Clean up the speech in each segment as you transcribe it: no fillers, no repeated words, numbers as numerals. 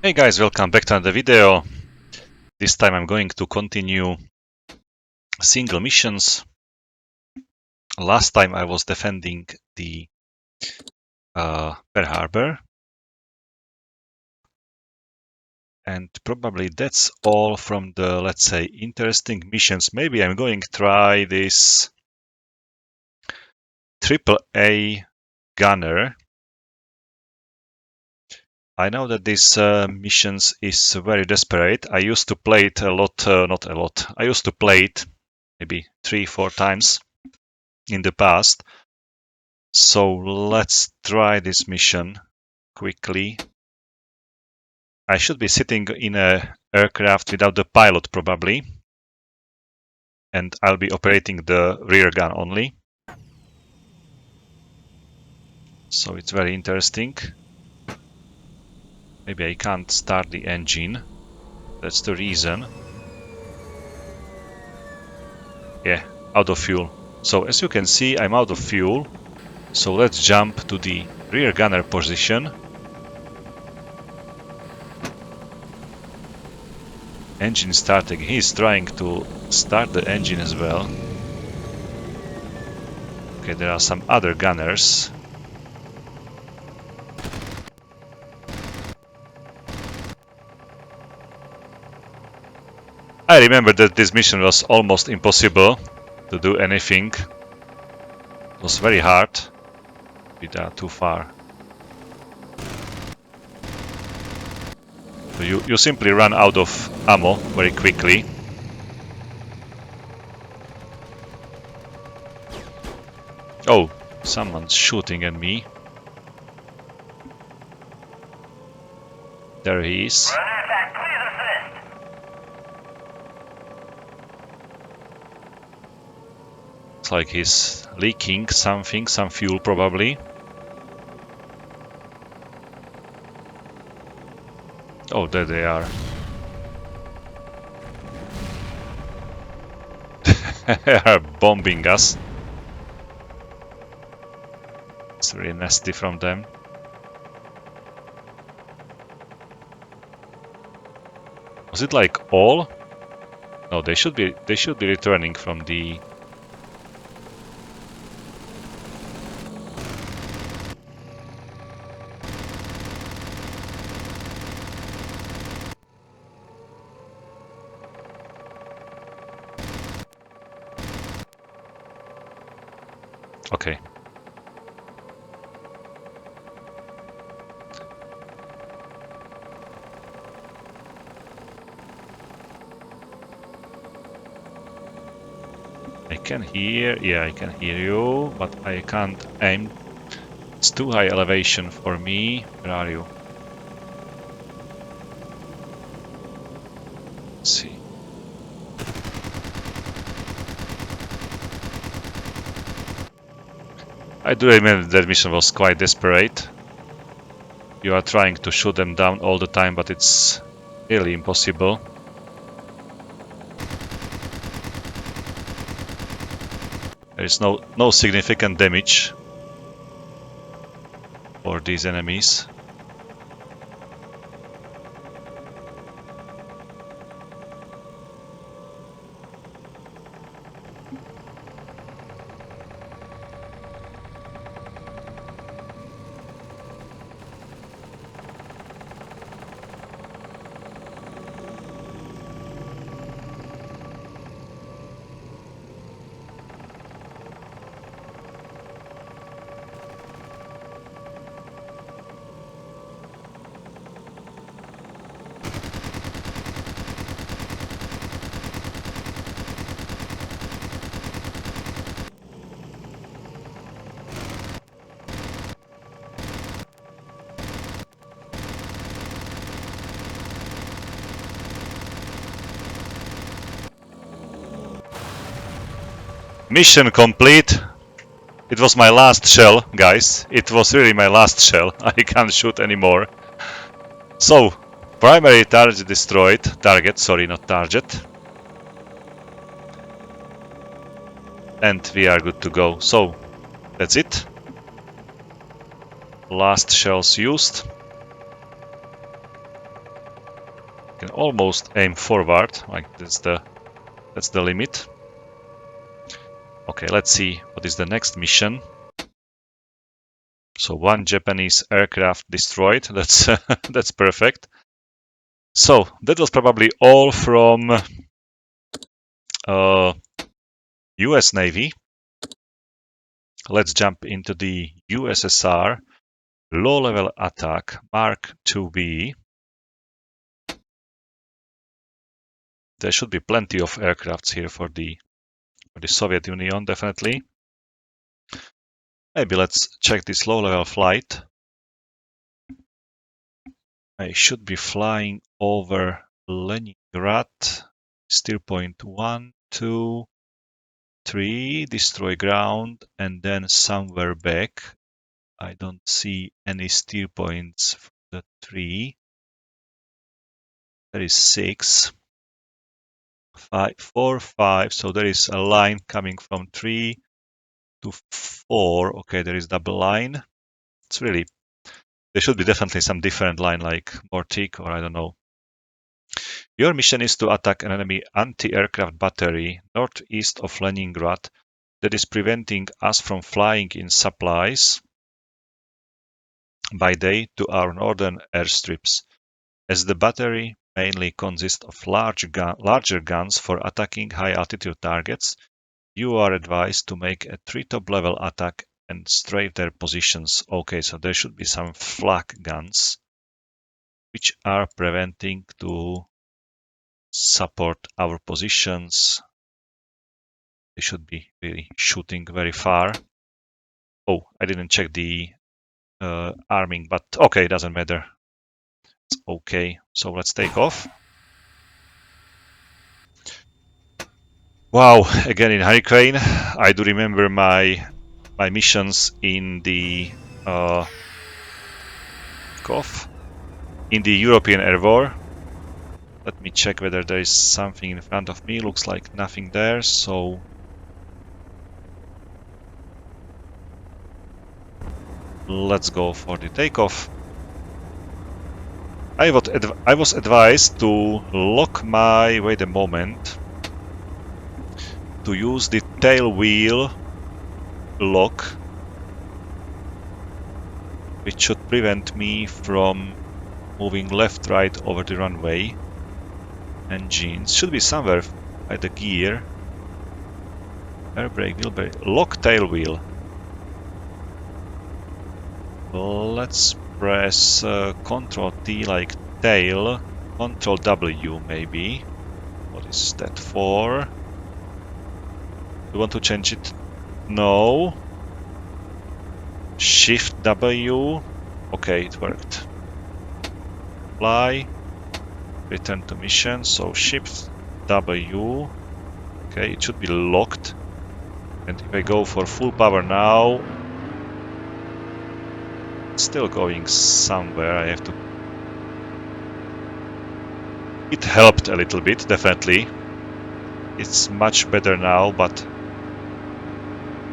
Hey guys, welcome back to another video. This time I'm going to continue single missions. Last time I was defending the Pearl Harbor. And probably that's all from the, let's say, interesting missions. Maybe I'm going to try this AAA gunner. I know that this missions is very desperate. I used to play it a lot, not a lot. I used to play it maybe 3-4 times in the past. So let's try this mission quickly. I should be sitting in an aircraft without the pilot probably. And I'll be operating the rear gun only. So it's very interesting. Maybe I can't start the engine. That's the reason. Yeah, out of fuel. So as you can see, I'm out of fuel. So let's jump to the rear gunner position. Engine starting. He's trying to start the engine as well. Okay, there are some other gunners. I remember that this mission was almost impossible to do anything. It was very hard. We are too far. So you simply run out of ammo very quickly. Oh, someone's shooting at me. There he is. It's like he's leaking something, some fuel probably. Oh, there they are. They are bombing us. It's really nasty from them. Was it like all? No, they should be returning from the Okay. I can hear, yeah, I can hear you, but I can't aim. It's too high elevation for me. Where are you? Let's see. I do remember that mission was quite desperate. You are trying to shoot them down all the time, but it's really impossible. There is no significant damage for these enemies. Mission complete. It was my last shell, guys. It was really my last shell. I can't shoot anymore. So, primary target destroyed. Target, sorry, not target. And we are good to go. So, that's it. Last shells used. almost aim forward, like that's the limit. Okay, let's see what is the next mission. So 1 Japanese aircraft destroyed. That's that's perfect. So that was probably all from US Navy. Let's jump into the USSR low-level attack Mark IIB. There should be plenty of aircrafts here for the Soviet Union, definitely. Maybe let's check this low-level flight. I should be flying over Leningrad. Steer point 1, 2, 3, destroy ground, and then somewhere back. I don't see any steer points for the 3. There is 6, 5, 4, 5. So there is a line coming from 3 to 4. Okay, there is double line. It's really, there should be definitely some different line like more thick or I don't know. Your mission is to attack an enemy anti-aircraft battery northeast of Leningrad that is preventing us from flying in supplies by day to our northern airstrips. As the battery mainly consists of larger guns for attacking high-altitude targets, you are advised to make a treetop level attack and strafe their positions. Okay, so there should be some flak guns which are preventing to support our positions. They should be really shooting very far. Oh, I didn't check the arming, but okay, it doesn't matter. It's okay. So let's take off. Wow, again in Hurricane. I do remember my missions in the in the European Air War. Let me check whether there is something in front of me. Looks like nothing there, so let's go for the takeoff. I was advised to lock my... wait a moment. To use the tail wheel lock, which should prevent me from moving left, right over the runway. Engines should be somewhere by the gear. Air brake, wheel brake, lock tail wheel. Let's press Control T like tail, Control W maybe. What is that for? Do you want to change it? No. Shift W. Okay, it worked. Fly. Return to mission. So Shift W. Okay, it should be locked. And if I go for full power now, it's still going somewhere. I have to... It helped a little bit, definitely. It's much better now, but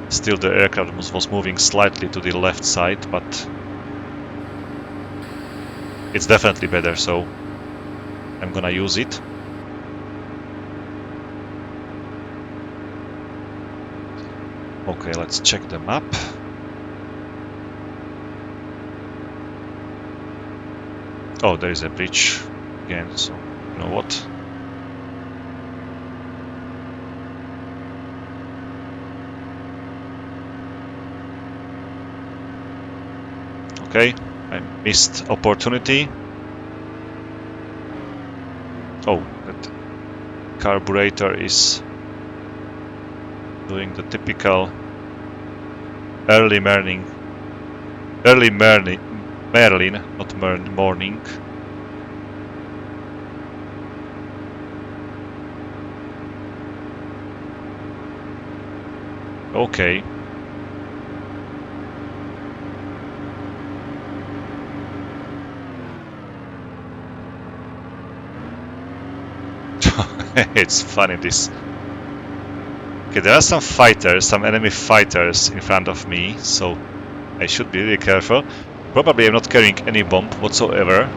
still the aircraft was moving slightly to the left side, but it's definitely better, so I'm gonna use it. Okay, let's check the map. Oh, there is a bridge again, so you know what? Okay, I missed opportunity. Oh, that carburetor is doing the typical early Merlin, not morning. Okay. It's funny this. Okay, there are some fighters, some enemy fighters in front of me, so I should be really careful. Probably I'm not carrying any bomb whatsoever.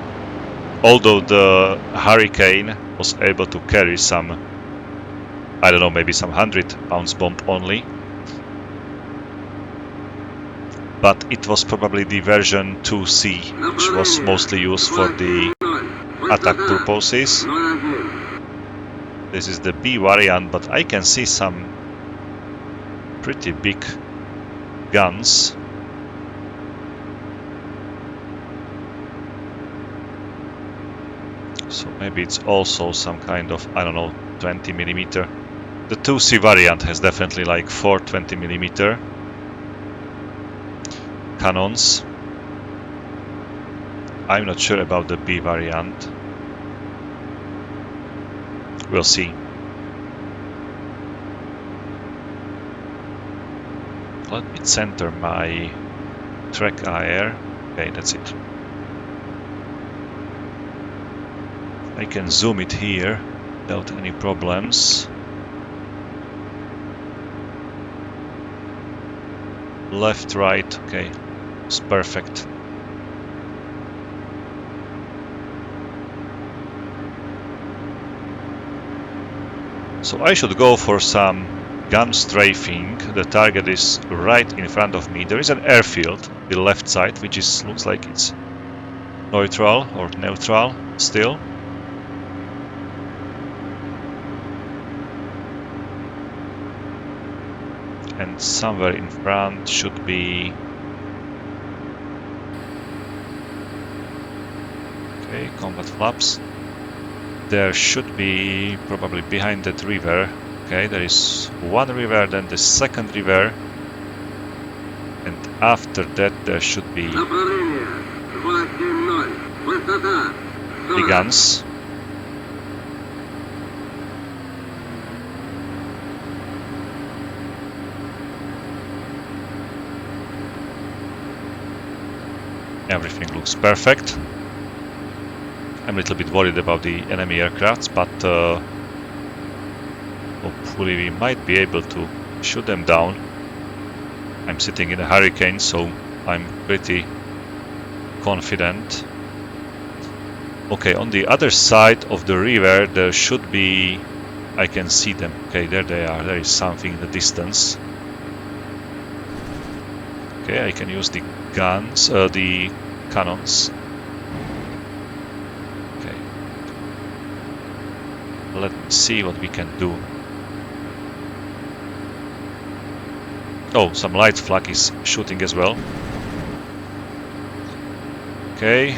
Although the Hurricane was able to carry some, I don't know, maybe some 100-ounce bomb only. But it was probably the version 2C, which was mostly used for the attack purposes. This is the B variant, but I can see some pretty big guns. So maybe it's also some kind of, I don't know, 20mm. The 2C variant has definitely like 4 20mm cannons. I'm not sure about the B variant. We'll see. Let me center my track air. Okay, that's it. I can zoom it here without any problems. Left, right, okay, it's perfect. So I should go for some gun strafing. The target is right in front of me. There is an airfield on the left side, which looks like it's neutral still. And somewhere in front should be... Okay, combat flaps. There should be probably behind that river. Okay, there is one river, then the second river, and after that there should be the guns. Everything looks perfect. I'm a little bit worried about the enemy aircrafts, but hopefully we might be able to shoot them down. I'm sitting in a Hurricane, so I'm pretty confident. Okay, on the other side of the river there should be... I can see them. Okay, there they are. There is something in the distance. Okay, I can use the guns, the cannons. Okay. Let me see what we can do. Oh, some light flak is shooting as well. Okay,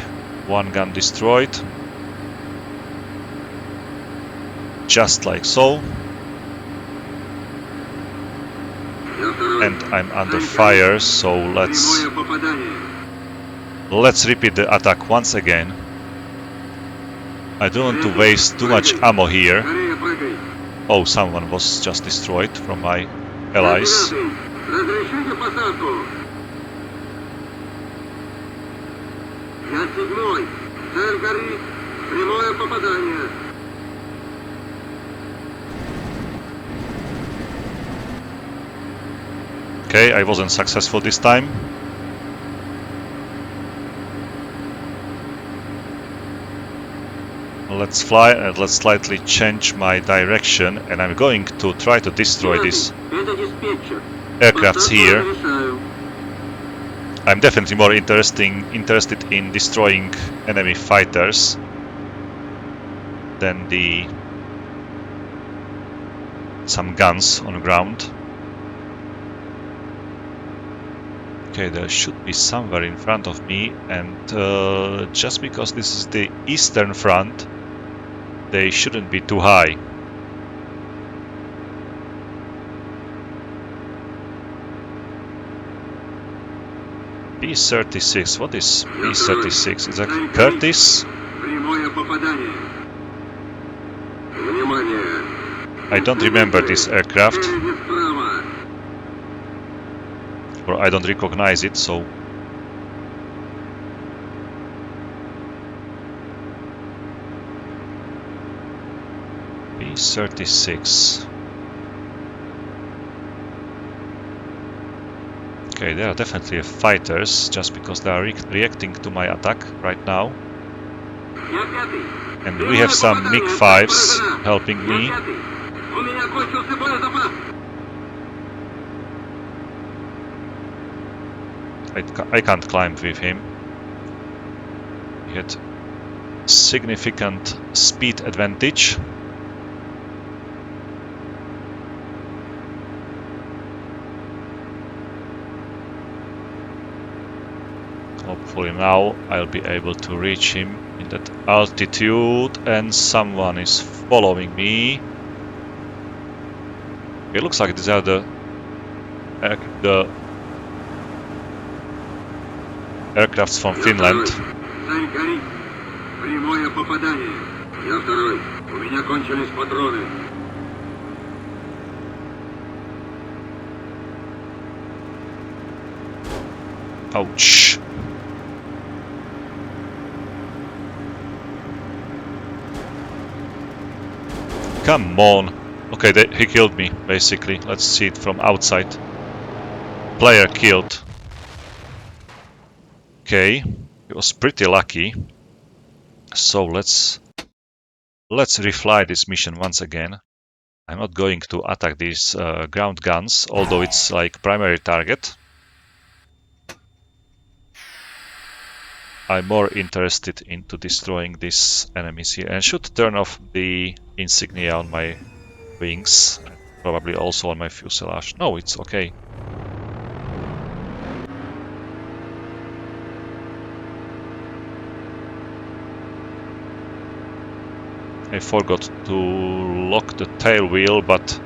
one gun destroyed. Just like so. And I'm under fire, so let's repeat the attack once again. I don't want to waste too much ammo here. Oh, someone was just destroyed from my allies. Okay, I wasn't successful this time. Let's fly and let's slightly change my direction, and I'm going to try to destroy these aircrafts here. I'm definitely more interested in destroying enemy fighters than some guns on the ground. Okay, there should be somewhere in front of me, and just because this is the eastern front, they shouldn't be too high. P-36, what is P-36? Is that Curtis? I don't remember this aircraft. Or I don't recognize it, so... P-36. Okay, they are definitely fighters, just because they are reacting to my attack right now. And we have some MiG-5s helping me. I can't climb with him. He had significant speed advantage. Hopefully now I'll be able to reach him in that altitude, and someone is following me. It looks like these are the aircrafts from Finland. Ouch. Come on. Okay, he killed me, basically. Let's see it from outside. Player killed. Okay, he was pretty lucky. So let's refly this mission once again. I'm not going to attack these ground guns, although it's like primary target. I'm more interested into destroying these enemies here, and should turn off the insignia on my wings, probably also on my fuselage. No, it's okay. I forgot to lock the tail wheel, but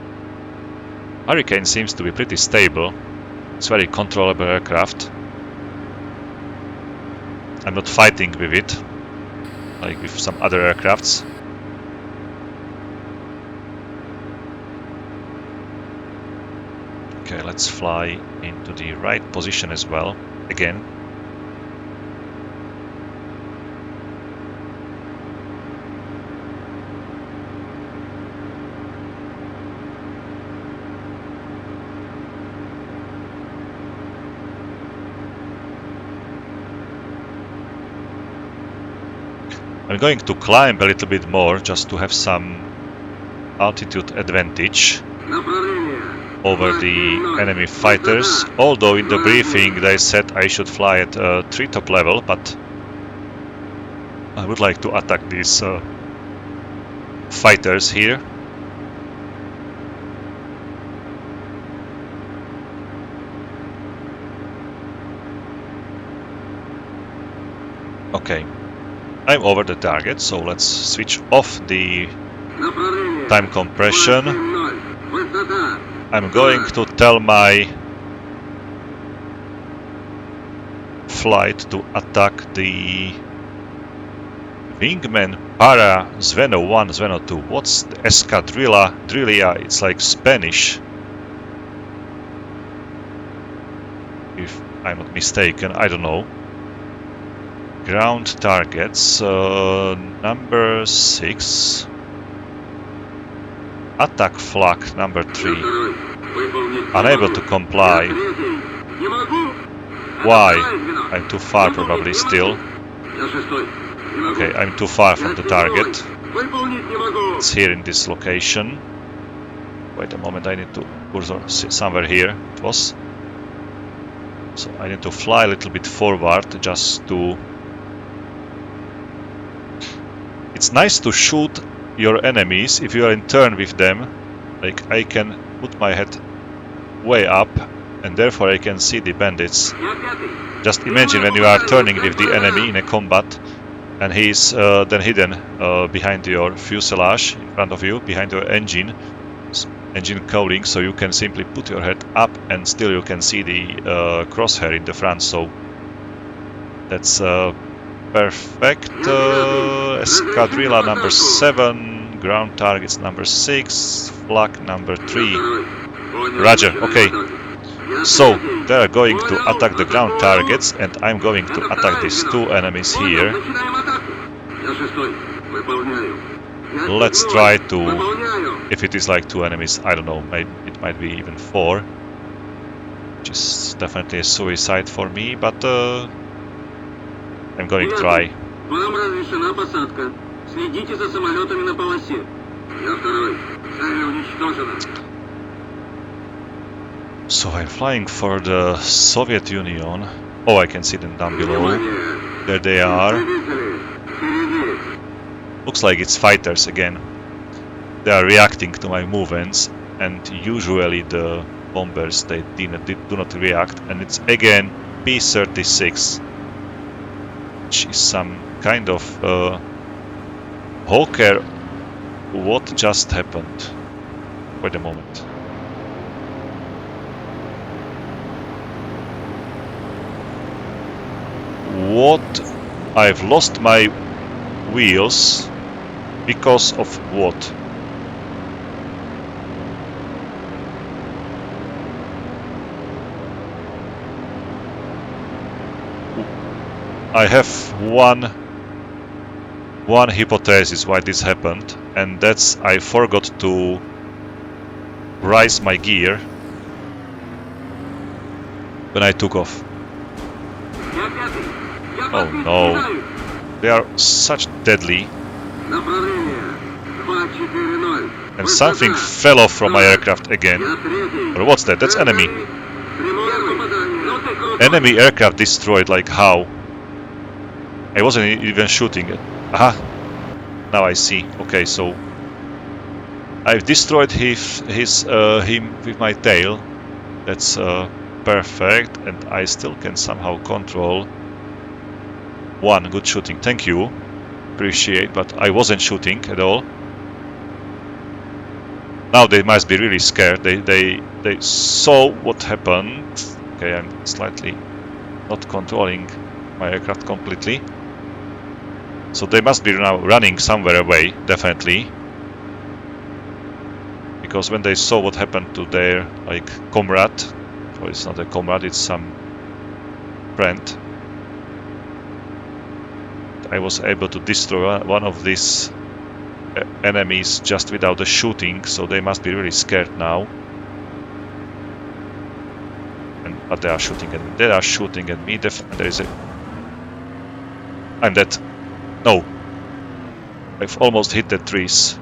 Hurricane seems to be pretty stable. It's very controllable aircraft. I'm not fighting with it, like with some other aircrafts. Okay, let's fly into the right position as well, again. I'm going to climb a little bit more just to have some altitude advantage over the enemy fighters. Although in the briefing they said I should fly at treetop level, but I would like to attack these fighters here. Okay. I'm over the target, so let's switch off the time compression. I'm going to tell my flight to attack the Wingman Para Zveno 1, Zveno 2. What's the Escadrilla? Drilia, it's like Spanish. If I'm not mistaken, I don't know. Ground targets, number 6. Attack flag, number 3. Unable to comply. Why? I'm too far probably still. Okay, I'm too far from the target. It's here in this location. Wait a moment, I need to cursor somewhere here. It was. So I need to fly a little bit forward just to... It's nice to shoot your enemies if you are in turn with them. Like, I can put my head way up and therefore I can see the bandits. Just imagine when you are turning with the enemy in a combat and he's then hidden behind your fuselage, in front of you, behind your engine cowling, so you can simply put your head up and still you can see the crosshair in the front. So that's perfect. Escadrilla number 7, ground targets number 6, flag number 3. Roger, okay. So, they are going to attack the ground targets and I'm going to attack these 2 enemies here. Let's try to... If it is like 2 enemies, I don't know, maybe it might be even 4. Which is definitely a suicide for me, but I'm going to try. Завершена посадка. Следите за самолетами на полосе. Я второй. Цель уничтожена. So I'm flying for the Soviet Union. Oh, I can see them down below. There they are. Looks like it's fighters again. They are reacting to my movements, and usually the bombers, they do not react. And it's again P-36, which is some kind of Hawker. What just happened? Wait a moment. What? I've lost my wheels because of what? I have one hypothesis why this happened, and that's I forgot to raise my gear when I took off. Oh no, they are such deadly. And something fell off from my aircraft again. Or what's that? That's enemy. Enemy aircraft destroyed, like how? I wasn't even shooting it. Aha! Now I see. Okay, so I've destroyed him with my tail. That's perfect, and I still can somehow control one. Good shooting. Thank you. Appreciate, but I wasn't shooting at all. Now they must be really scared. They saw what happened. Okay, I'm slightly not controlling my aircraft completely. So they must be now running somewhere away, definitely. Because when they saw what happened to their, like, comrade, or it's not a comrade, it's some friend, I was able to destroy one of these enemies just without a shooting, so they must be really scared now. But they are shooting at me. They are shooting at me. There is a... I'm dead. No. I've almost hit the trees.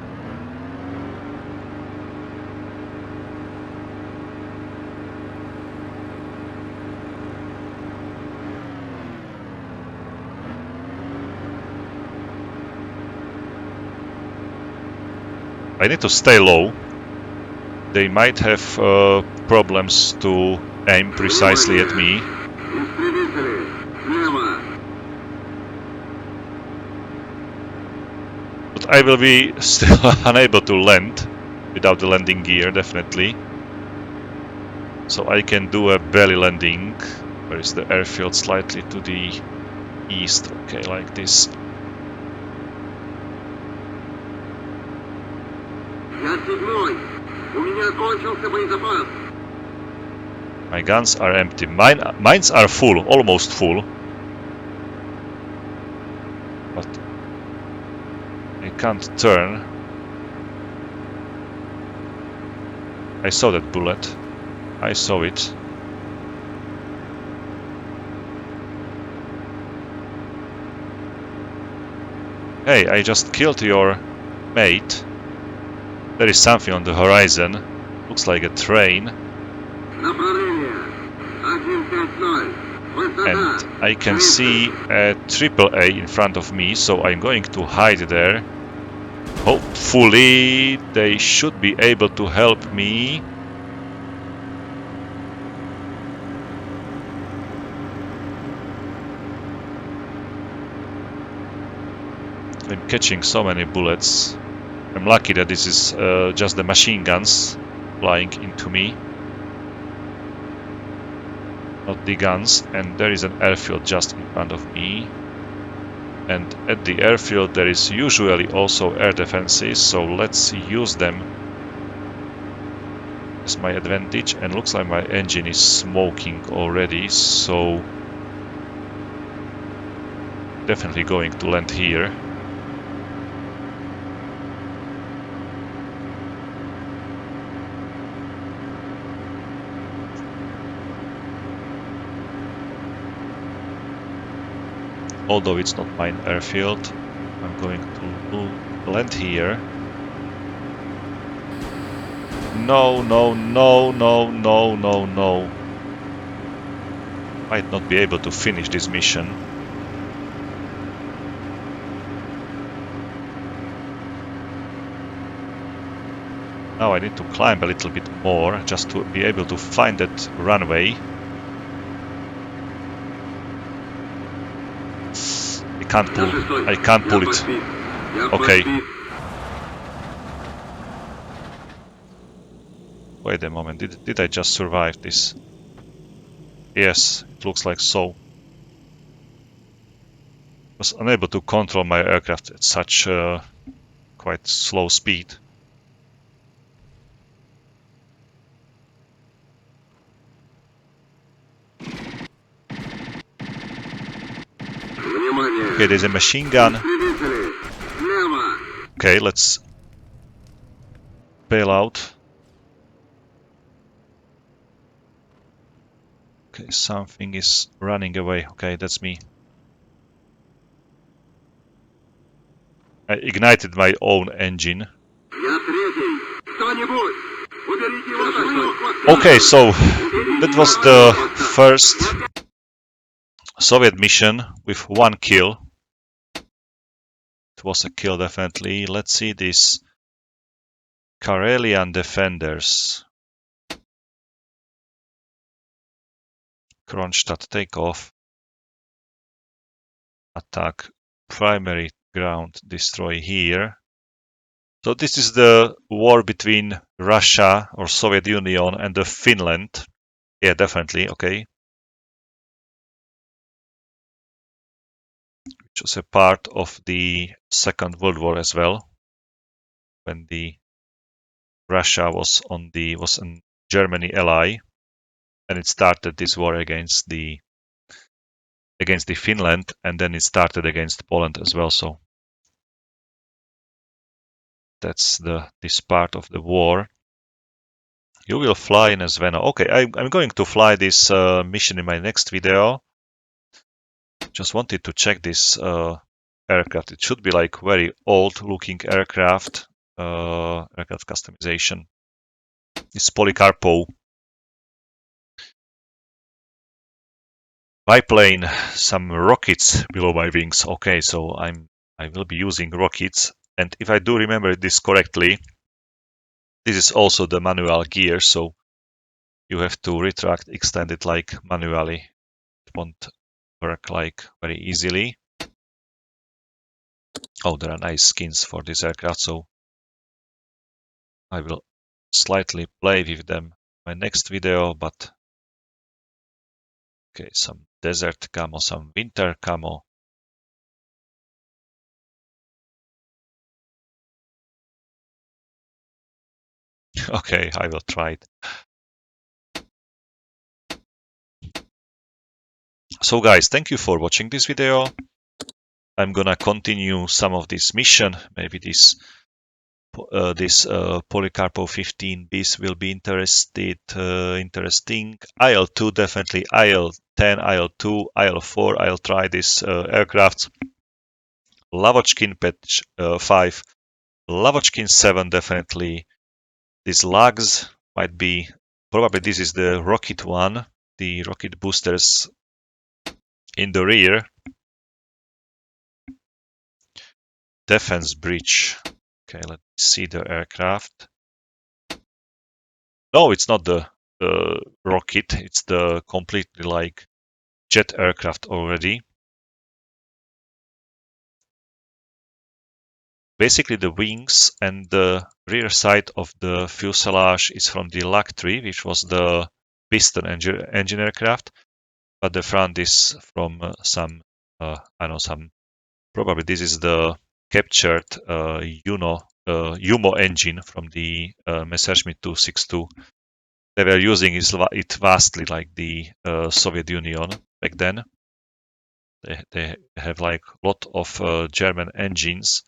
I need to stay low. They might have problems to aim precisely at me. But I will be still unable to land without the landing gear, definitely. So I can do a belly landing. Where is the airfield? Slightly to the east. Okay, like this. My guns are empty. Mines are full, almost full. But I can't turn. I saw that bullet. I saw it. Hey, I just killed your mate. There is something on the horizon. Looks like a train. And I can see a AAA in front of me, so I'm going to hide there. Hopefully they should be able to help me. I'm catching so many bullets. I'm lucky that this is just the machine guns flying into me, not the guns. And there is an airfield just in front of me. And at the airfield there is usually also air defenses, so let's use them as my advantage. And looks like my engine is smoking already, so definitely going to land here. Although it's not mine airfield. I'm going to land here. No, no, no, no, no, no, no. Might not be able to finish this mission. Now I need to climb a little bit more just to be able to find that runway. I can't pull it. Okay. Wait a moment, did I just survive this? Yes, it looks like so. I was unable to control my aircraft at such quite slow speed. Okay, there's a machine gun. Okay, let's bail out. Okay, something is running away. Okay, that's me. I ignited my own engine. Okay, so that was the first Soviet mission with 1 kill. It was a kill, definitely. Let's see these Karelian defenders. Kronstadt takeoff. Attack. Primary ground destroy here. So this is the war between Russia or Soviet Union and the Finland. Yeah, definitely. Okay. Which was a part of the Second World War as well, when the Russia was an Germany ally, and it started this war against the Finland, and then it started against Poland as well. So that's this part of the war. You will fly in as Veno. Okay, I'm going to fly this mission in my next video. Just wanted to check this aircraft. It should be like very old looking aircraft. Aircraft customization. It's Policarpo. Biplane, some rockets below my wings. Okay, so I will be using rockets. And if I do remember this correctly, this is also the manual gear, so you have to retract, extend it like manually. It won't work like very easily. Oh, there are nice skins for this aircraft, so I will slightly play with them in my next video, but okay, some desert camo, some winter camo. Okay, I will try it. So guys, thank you for watching this video. I'm gonna continue some of this mission. Maybe this Policarpo 15 bis will be interesting. IL2 definitely, IL10, IL2, IL4. I'll try this aircraft. Lavochkin patch 5, Lavochkin 7 definitely. These lugs might be, probably this is the rocket one, the rocket boosters in the rear. Defense bridge. Okay, let's see the aircraft. No, it's not the rocket. It's the completely like jet aircraft already. Basically, the wings and the rear side of the fuselage is from the Lak-3, which was the piston engine aircraft, but the front is from some, probably this is the captured Yumo engine from the Messerschmitt 262. They were using it vastly like the Soviet Union back then. They have like a lot of German engines,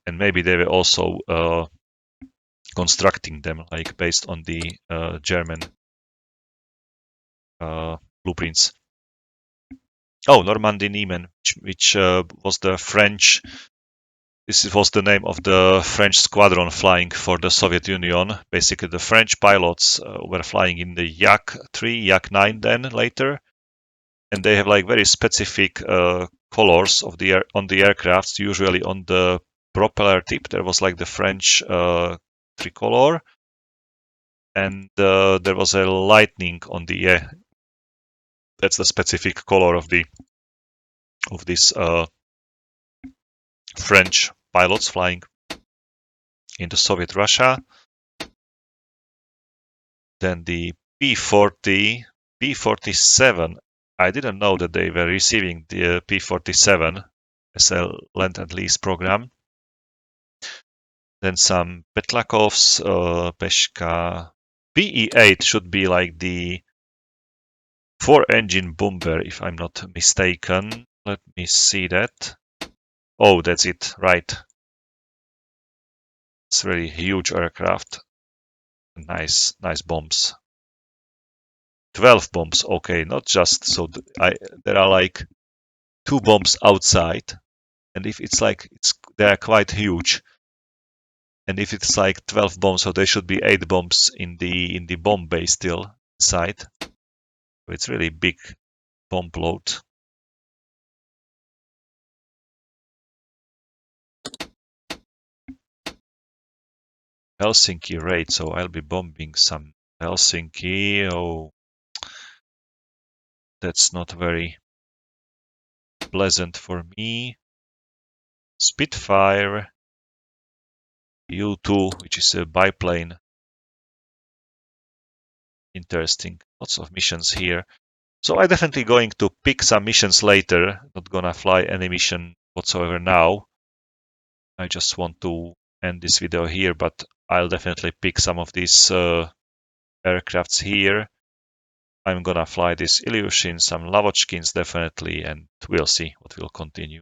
and maybe they were also constructing them like based on the German blueprints. Oh, Normandy Niemen, which was the French. This was the name of the French squadron flying for the Soviet Union. Basically, the French pilots were flying in the Yak-3, Yak-9 then later, and they have like very specific colors of the on the aircrafts. Usually on the propeller tip there was like the French tricolor, and there was a lightning on the that's the specific color of this French pilots flying in the Soviet Russia. Then the P-40, P-47. I didn't know that they were receiving the P-47 as a lend and lease program. Then some Petlakovs, Peshka. PE-8 should be like the 4-engine bomber, if I'm not mistaken. Let me see that. Oh, that's it, right. It's really huge aircraft. Nice bombs. 12 bombs, okay, not just so. There are like 2 bombs outside, and if it's like they are quite huge. And if it's like 12 bombs, so there should be 8 bombs in the bomb bay still inside. So it's really big bomb load. Helsinki raid, so I'll be bombing some Helsinki. Oh, that's not very pleasant for me. Spitfire, IL2, which is a biplane. Interesting, lots of missions here. So I'm definitely going to pick some missions later. Not gonna fly any mission whatsoever now. I just want to end this video here, but I'll definitely pick some of these aircrafts here. I'm gonna fly this Ilyushin, some Lavochkins definitely, and we'll see what will continue.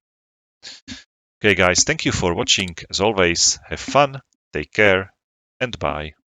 Okay guys, thank you for watching. As always, have fun, take care, and bye.